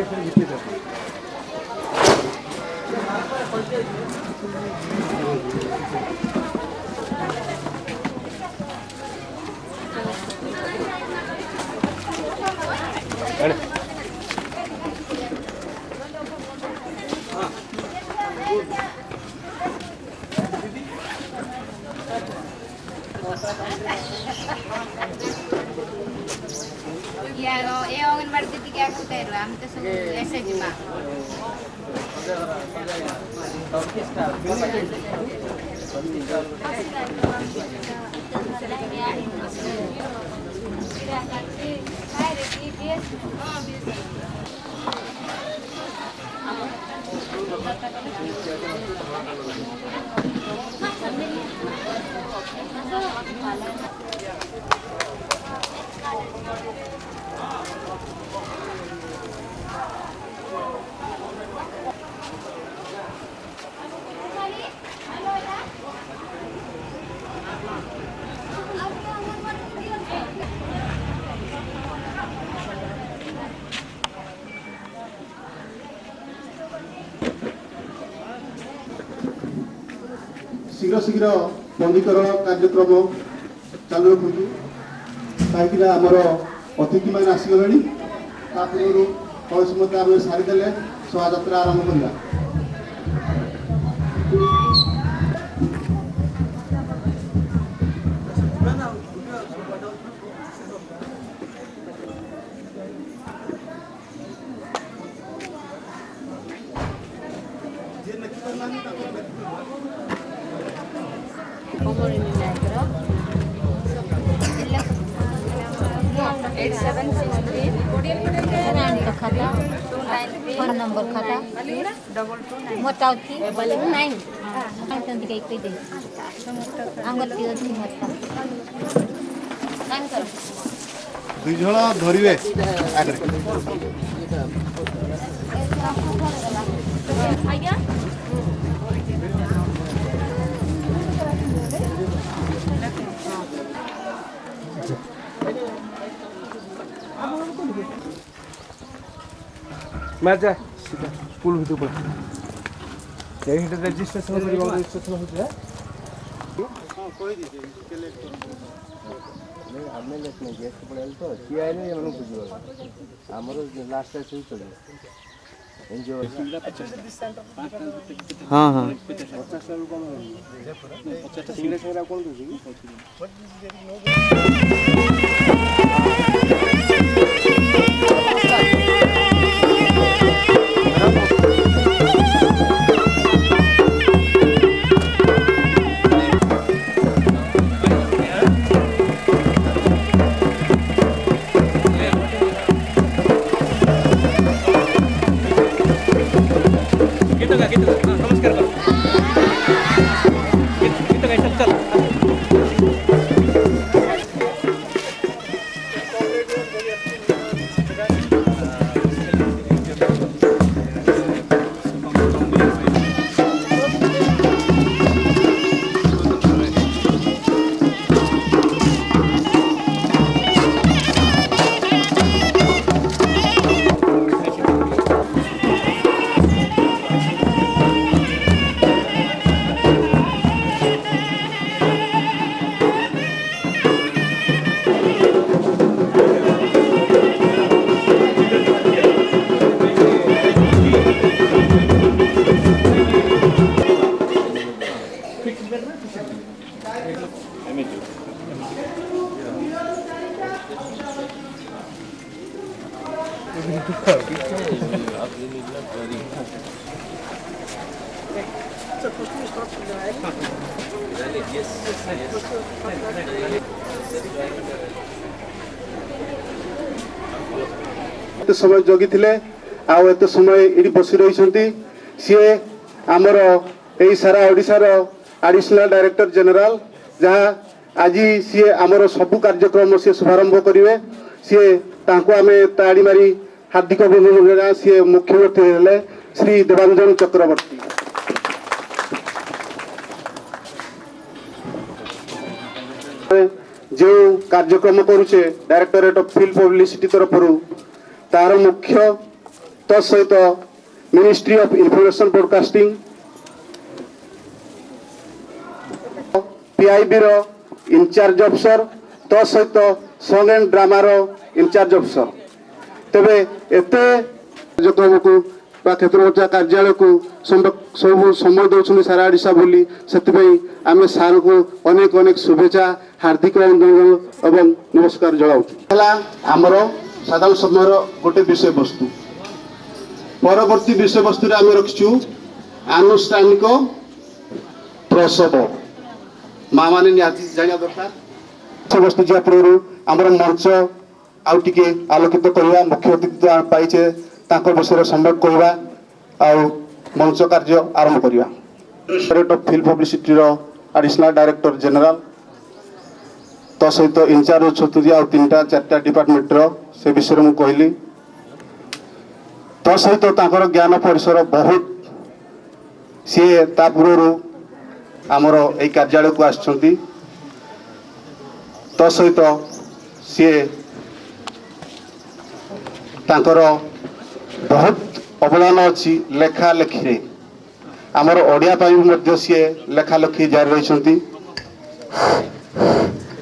ये अंगनवाड़ी दीदी क्या कहते हैं हम तो सब ऐसे जी माँ शीघ्र शीघ्र पंजीकरण कार्यक्रम चालू रखु कहीं आमर अतिथि मैंने आसीगले पूर्व कौश मत आम सारीदे शोभा आरंभ करवा। फोन नंबर खाता मोटा थी 9 तंती के कोई दे अंगत की थी मोटा कान कर दुई जण धरिवे आगे आज्ञा मैं जा सीधा स्कूल भीतर पड़ा यही रजिस्ट्रेशन रजिस्ट्रेशन होता है हां कोई दीजिए नहीं हमें लेट नहीं गैस पड़ेल तो सी आई नहीं हमन बुझियो हमरो लास्ट टाइम से चले एनजॉय हां हां 50 साल कम 50 सिंगल सेरा कोन दोजी समय जगी थे आते समय ये बसी रही सी आमर यही सारा ओडिशार एडिशनल डायरेक्टर जनरल जहाँ आज सी आमर सबू कार्यक्रम सी शुभारंभ करेंगे सी आम ताड़ी मारी हार्दिक अभिनंदन सी मुख्यमंत्री हेले श्री देवांजन चक्रवर्ती। जो कार्यक्रम करुचे डायरेक्टरेट ऑफ फिल्म पब्लिसिटी तरफ तार मुख्य तत्सहित ministry of information broadcasting PIB RO incharge अफसर तत्सहित song and drama RO incharge अफसर तेबे एते कार्यक्रम को क्षेत्रवर्ती कार्यालय को सब समय दौरान सारा ओडिशा बोली से आम सार को अनेक अनेक शुभेच्छा हार्दिक अभिनंदन एवं नमस्कार जनाऊँ आमर साधारण समय गोटे विषय वस्तु परवर्ती विषय वस्तु आम रखीचु आनुष्ठानिक प्रसव माँ मैंने निहाती जाना दरकार विषय वस्तु जा पूर्व आमर मंच आउ टिके आलोकित करवा मुख्य अतिथि पाइचे विषय संवाद करवा आउ मंच कार्य आरंभ करवा director of film publicity additional director general तो सहित इनचार्ज छतुरी आउ 3-4 डिपार्टमेंट से विषय मुझे कहली तो सहित ज्ञान परिसर बहुत सी पूर्व आमर यही कार्यालय को आसछंती तो सहित सी बहुत अवदान अच्छी लेखा लेखी आमर ओडिया सी लेखा लेखी जारी रही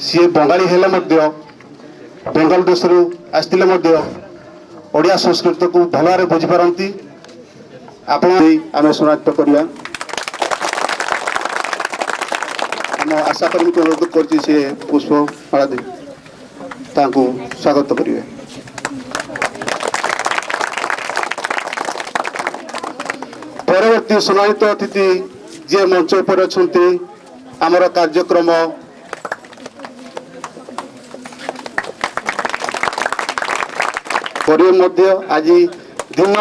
सी बंगाली हेले बेंगल देश आसते ओडिया संस्कृत को भल भाव बुझीपारती आम समाप्त करवा आम आशाकर्मी को अनुरोध कर पुष्पमाला दे स्वागत करेंगे। परवर्ती सम्मानित अतिथि जे मंच पर अच्छा आमर कार्यक्रम आज दिन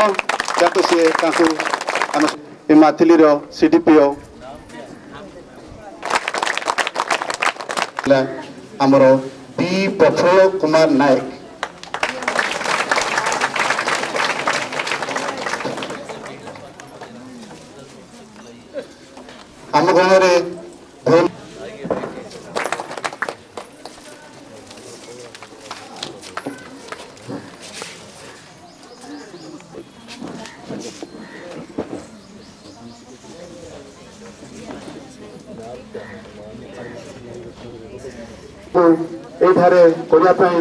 जाक सी माथिली सीडीपीओ आमर पी प्रफुल्ल कुमार नायक आम गाँव करने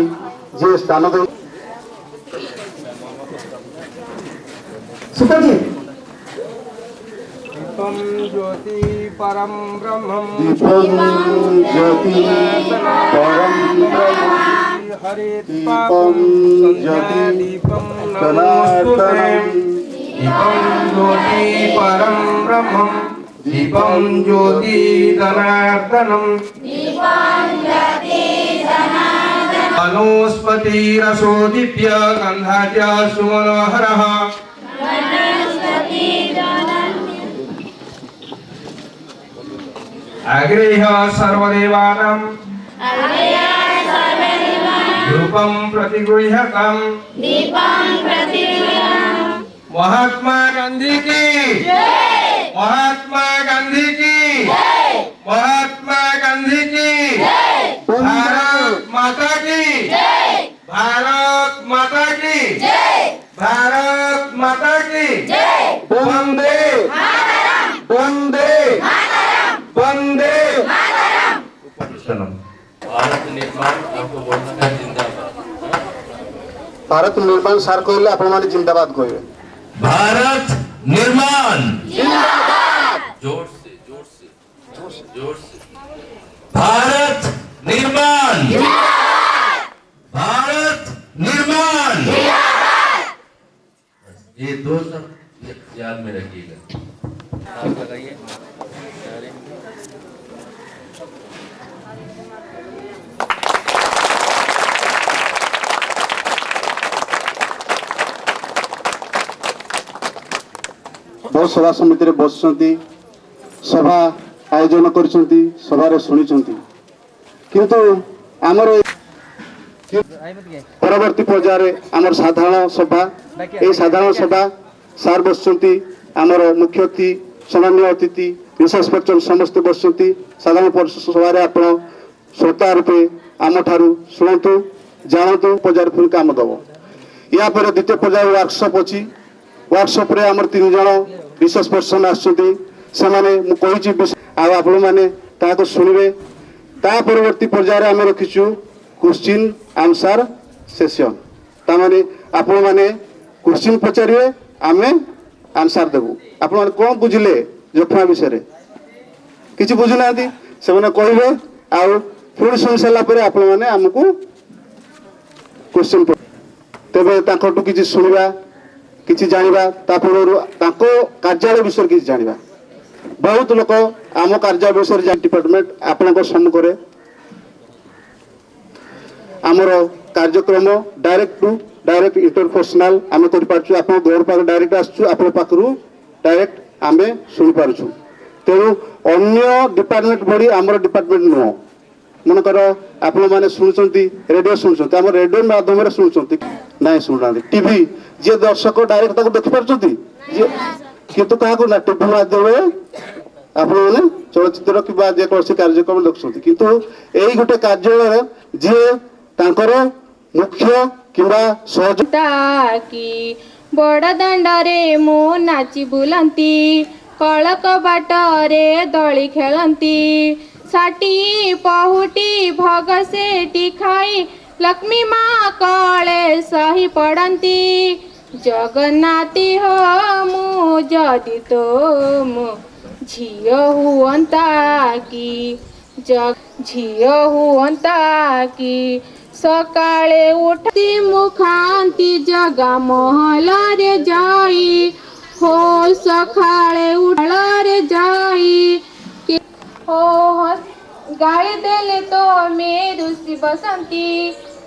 जे स्थान दे दीपम ज्योति परम ब्रह्मम ज्योति परम हरित पापम संध्या दीपम नमोस्तुते दीपम ज्योति परम ब्रह्मम दीपम ज्योति धनार्दनम वनस्पति रसो दीप्य गंधाद्य सुमनोहरः अग्रेह सर्वदेवानां रूपं प्रतिगृह्यतां महात्मा गांधी की महात्मा गांधी की महात्मा गांधी की भारत माता की भारत माता की भारत माता की वंदे वंदे वंदे भारत निर्माण आपको बोलना है जिंदाबाद। भारत निर्माण सार कहले आपण माने जिंदाबाद कहबे भारत निर्माण जिंदाबाद। जोर से जोर से जोर से भारत निर्माण जिंदाबाद। भारत निर्माण जिंदाबाद। ये दो सब याद में रखिएगा। आप लगाइए। बहुत सभा समिति रे बसचंती सभा आयोजन करचंती सभा शुणी किंतु आमर परवर्ती पर्याय आमर साधारण सभा ए साधारण सभा सार बसचंती आमर मुख्य अतिथि सामान्य अतिथि विशेष पर्सन समस्त बसचंती साधारण सभा आप श्रोता रूपे आम ठारू शुणु जानतु पर्याय पुणी काम दब या द्वितीय पर्याय वर्कशॉप अच्छी वर्कशॉप रे हमर 3 जण रिसर्च पर्सन आछुती सेमाने मु कहिछि आ आपण माने ताको सुनिबे ता परवर्ती पर्याय आम रखिछु क्वेश्चन आंसर सेशन ता माने आपण माने क्वेश्चन पचारिए आमे आंसर देबु आपण माने कोन बुझिले जोखमा विषय रे किछि बुझुना दी से माने कहबे आ पुणी सुन सारा पर आपण माने हमकु क्वेश्चन तेबे ताकटू किछि सुनिबा किछि जानिबा तापर ताको कार्यालय विषय किछि जानिबा बहुत लोक आम कार्यालय विषय डिपार्टमेंट आपण को सम्मुख करे आमर कार्यक्रम डायरेक्ट टू डायरेक्ट इंटरपर्सनल आम कर पारछु आपण घर पाक डायरेक्ट आसछु आपण पाखरु डायरेक्ट आमे सुनि पारछु तेणु अन्य डिपार्टमेंट भली आमर डिपार्टमेंट नो मनकर आपण माने सुनुचंती रेडियो सुनुचंती आम रेडियो माध्यम रे सुनुचंती नाही सुनुनांती टीवी जे दर्शक डायरेक्ट ताको देखि पारचंती जे किंतु काको ना टीवी माध्यम रे आपण माने चलचित्र कि जे कोसी कार्यक्रम देखछंती किंतु एई गोटे कार्यालय जे तांकर मुख्य किबा सहयोगी की बड़ दांडरे मो नाची बुलंती कळक बाटरे दଳି खेलंती साटी पहुटी भग सेठी खाई लक्ष्मी माँ कळे सही पड़ंती जगन्नाथी हो मु जदि तो मो झियो हुअंता की झियो हुअंता की सकाळे उठती मुखांती जगा महलारे जाई हो सकाळे उठलारे जाई हो गाली देले तो मेरुसी बसंती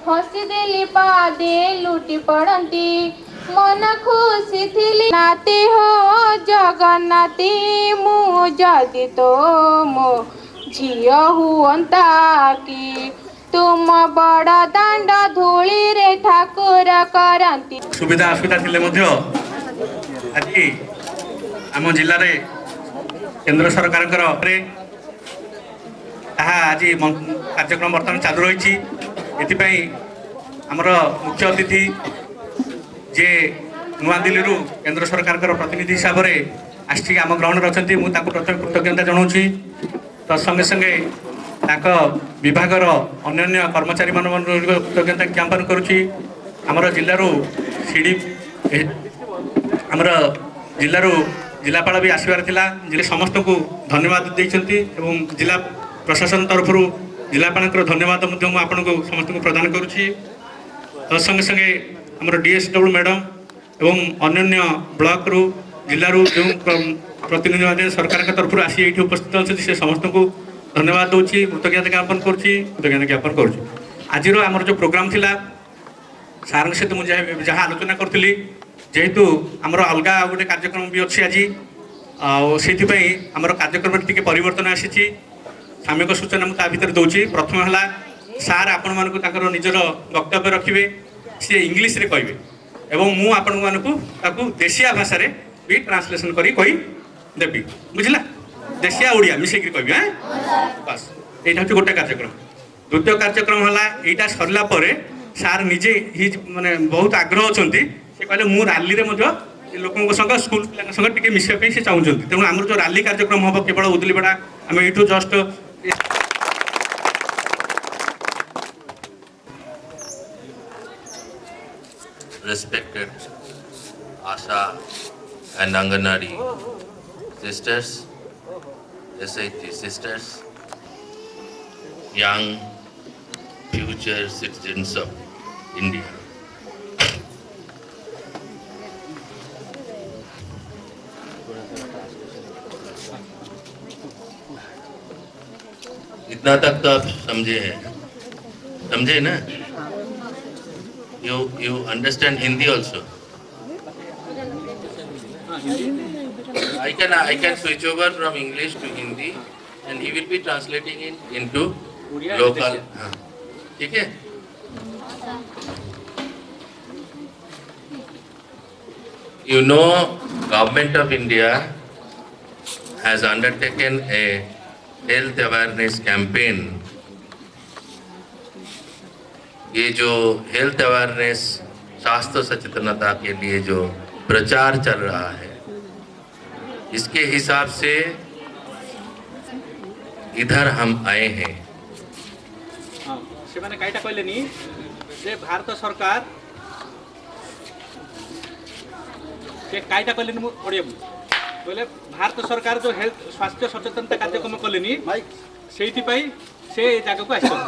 हसी देली पादे लुटी पड़ंती मन खुशी थिली नाते हो जगन्नाथी मु जदि तो मो झियो हुअंता की तुम बड़ दांड धूली रे ठाकुर करंती सुविधा असुविधा थिले मध्य आज आम जिले रे केंद्र सरकार आज कार्यक्रम बर्तमान चालू रही आमर मुख्य अतिथि जे नुआ दिल्ली केंद्र सरकार प्रतिनिधि हिसाब से आसिक आम ग्रहण अच्छा मुझे प्रथम कृतज्ञता जनाऊँगी तत्संगे संगे विभागर अन्य कर्मचारी मान कृतज्ञता ज्ञापन करुच्ची आमर जिलू सीडी आमर जिलू जिलापाल भी आसबार थिला जिले समस्त को धन्यवाद देइछंती एवं जिला प्रशासन तरफ जिलापाल धन्यवाद आपण को समस्त को प्रदान करुच्ची तत्संगे संगे आमर डीएसडब्ल्यू मैडम एवं अन्य ब्लॉक रु जिलू जो प्रतिनिधि सरकार तरफ आसी ये उपस्थित अच्छे से समस्त को धन्यवाद दूसरी कृतज्ञता ज्ञापन करुच्ची आज आमर जो प्रोग्राम थिला सार सहित मुझे जहाँ आलोचना करी जेहेतु आमर अलग गोटे कार्यक्रम भी अच्छी आज से आमर कार्यक्रम टी परिवर्तन आसी सामयिक सूचना मुझे भितर दूसरी प्रथम है सार आपण मानक निजर वक्तव्य रखिए सी इंग्लीश रे कहे एवं मु आपण मानक देशिया भाषा रे भी ट्रांसलेशन करी कही देवी बुझला देशिया ओडिया मिसेक कहि हाँ बस यहाँ हूँ गोटे कार्यक्रम द्वितीय कार्यक्रम है यहाँ सरला सार निजे ही माने बहुत आग्रह अच्छा से कहले मु राली रे लोक संग स्कूल पिला संग टिके मिसाई से चाहूँ तेणु आम जो राली कार्यक्रम हम केवल उदलीपड़ा आम you just Respected Asha and Anganwadi sisters, SHG sisters, young future citizens of India. इतना तक तो आप समझे ना? You understand Hindi also? I can switch over from English to Hindi and he will be translating it into local. ठीक है? You know, Government of India has undertaken a health awareness campaign. ये जो health awareness स्वास्थ्य सचेतनता के लिए जो प्रचार चल रहा है। इसके हिसाब से इधर हम आए हैं। से माने काईटा कहलेनी जे भारत सरकार से काईटा कहलेनी मु ओडिया बोले भारत सरकार जो हेल्थ स्वास्थ्य सचेतनता कार्यक्रम कलेनी सेठी पाई से जगह को आछन।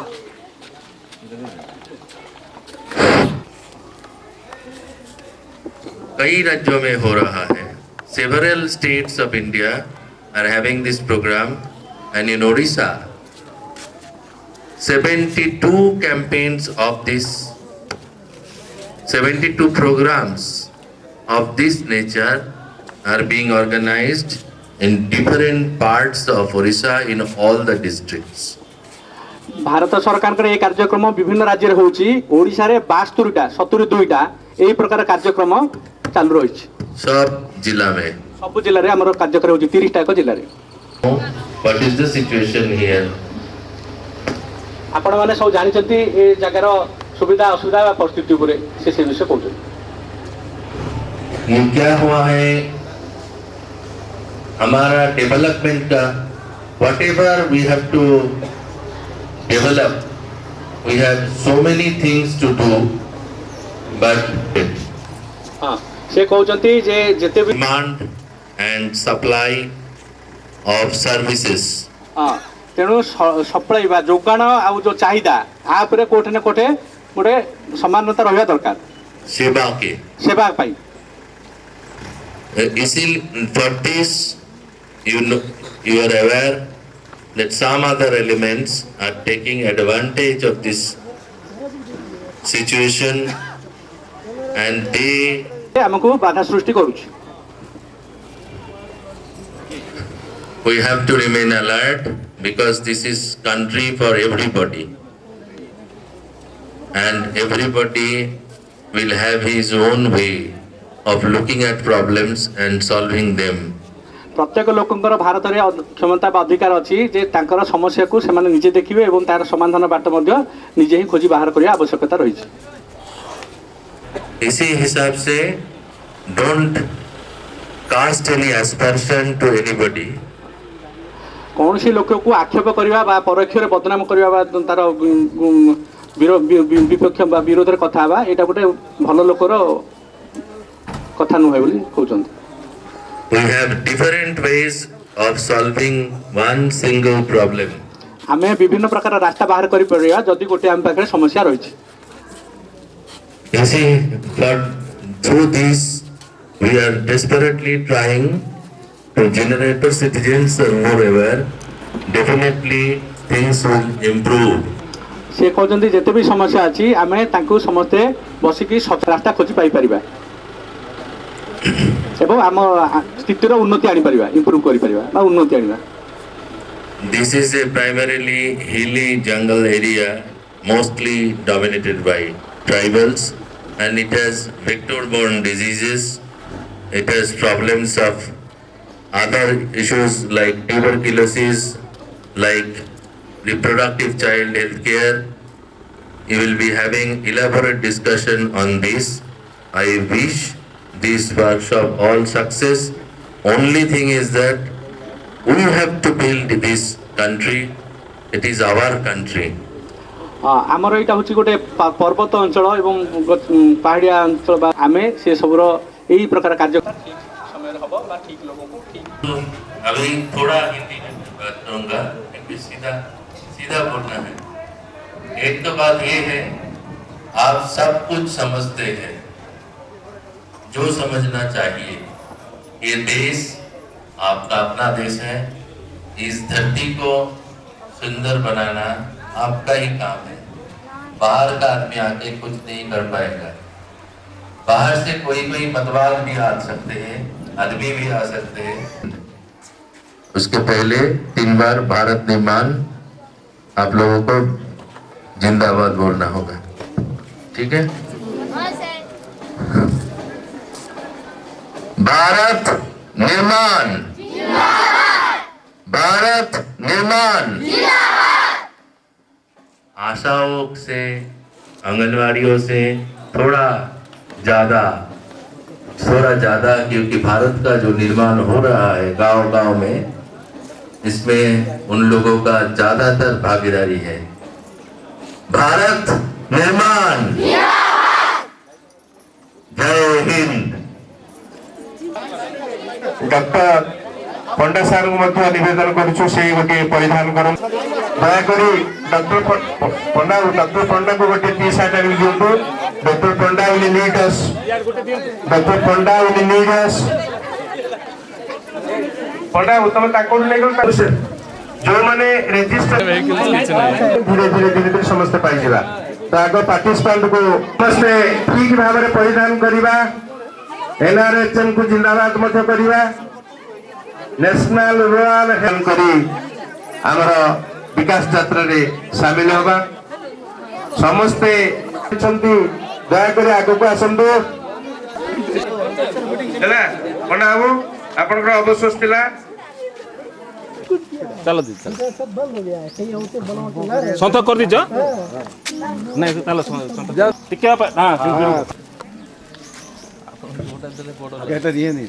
कई राज्यों में हो रहा है। Several states of India are having this program, and in Odisha 72 campaigns of this 72 programs of this nature are being organized in different parts of Odisha in all the districts. Bharat सरकार कर ये कार्यक्रम विभिन्न राज्य रे होउची। ओडिसा रे 72टा 72टा एही प्रकार कार्यक्रम चालू रही। सब जिला में सब जिल्ला रे हमर कार्यक्रम होउची 30टा को जिल्ला रे। What is the situation here? आपण माने सब जानि छथि ए जगार सुविधा असुविधा वा परिस्थिति ऊपर से विषय कहउछ। ये क्या हुआ है हमारा डेवलपमेंट का whatever we have to develop, we have so many things to do, but हां से कहउछंती जे जते भी demand and supply of services. हां तेणु सप्लाई बा जोगान आ जो चाहिदा आ ऊपर कोठे न कोठे गोटे समानता रहबा दरकार सेवा पाई। For this, you are aware that some other elements are taking advantage of this situation, and they हमको बाधा सृष्टि करूछ। We have to remain alert because this is country for everybody, and everybody will have his own way of looking at problems and solving them. प्रत्येक लोकंकर भारत रे क्षमता बा अधिकार अछि जे तांकर समस्या को से माने निजे देखिबे एवं तार समाधान बाट मध्य निजे ही खोजी बाहर करिया आवश्यकता रही छै। इसी हिसाब से don't cast any aspersion to anybody. कौन सी लोक को आक्षेप करवा बा परोक्ष रे बदनाम करवा बा तार विपक्ष बा विरोध रे कथा बा एटा गोटे भलो लोकर कथा न होय बोली कहउछन। We have different ways of solving one single problem. हमें विभिन्न प्रकार रास्ता बाहर करि परिया जदि गोटे हम पाखरे समस्या रही छै। You see, but through this we are desperately trying to generate the citizens are more aware. Definitely things will improve. से कहउछन जेते भी समस्या अछि हमें तांको समस्ते बसिकी रास्ता खोजी पाई परिबा एवं आम स्थितिर उन्नति आनी परिबा इंप्रूव करि परिबा बा उन्नति आनिबा। This is a primarily hilly jungle area, mostly dominated by tribals, and it has vector-borne diseases. It has problems of other issues like tuberculosis, like reproductive child health care. You will be having elaborate discussion on this. I wish this workshop all success. Only thing is that we have to build this country. It is our country. आमर एटा होची गोटे पर्वत अंचल एवं पहाड़िया अंचल बा आमे से सबरो एही प्रकार कार्य समय रे हबो बा ठीक लोगों को ठीक। अभी थोड़ा हिंदी में बात करूंगा क्योंकि सीधा बोलना है। एक तो बात ये है आप सब कुछ समझते हैं जो समझना चाहिए। ये देश आपका अपना देश है। इस धरती को सुंदर बनाना आपका ही काम है। बाहर का आदमी आके कुछ नहीं कर पाएगा। बाहर से कोई मतवाद भी आ सकते हैं, आदमी भी आ सकते हैं। उसके पहले 3 बार भारत निर्माण आप लोगों को जिंदाबाद बोलना होगा, ठीक है? भारत निर्माण, भारत निर्माण। आशाओं से, आंगनवाड़ियों से थोड़ा ज्यादा थोड़ा ज्यादा, क्योंकि भारत का जो निर्माण हो रहा है गांव गांव में, इसमें उन लोगों का ज्यादातर भागीदारी है। भारत निर्माण, जय हिंद। डॉक्टर पंडा सार को निवेदन करूँ से गोटे परिधान कर दयाकोरी डॉक्टर पंडा को गोटे टी शर्ट आनि दिंतु। Doctor Panda will lead us, doctor Panda will lead us. Panda तुम ताको नै गल जो माने रजिस्टर धीरे धीरे समस्त पाई जिबा। तो आगो पार्टिसिपेंट को समस्त ठीक भाव में परिधान करवा। एनआरएचएम को जिंदाबाद मध्य करवा। नेशनल रूरल हेल्थ करी आमर विकास यात्रा रे शामिल होगा। समस्ते दयाकोरी आग को आसतु। पंडा बाबू आपन अवश्य पिला चलो दी सन्त कर दीज नहीं चलो सन्त टिके हां एटा दिए नहीं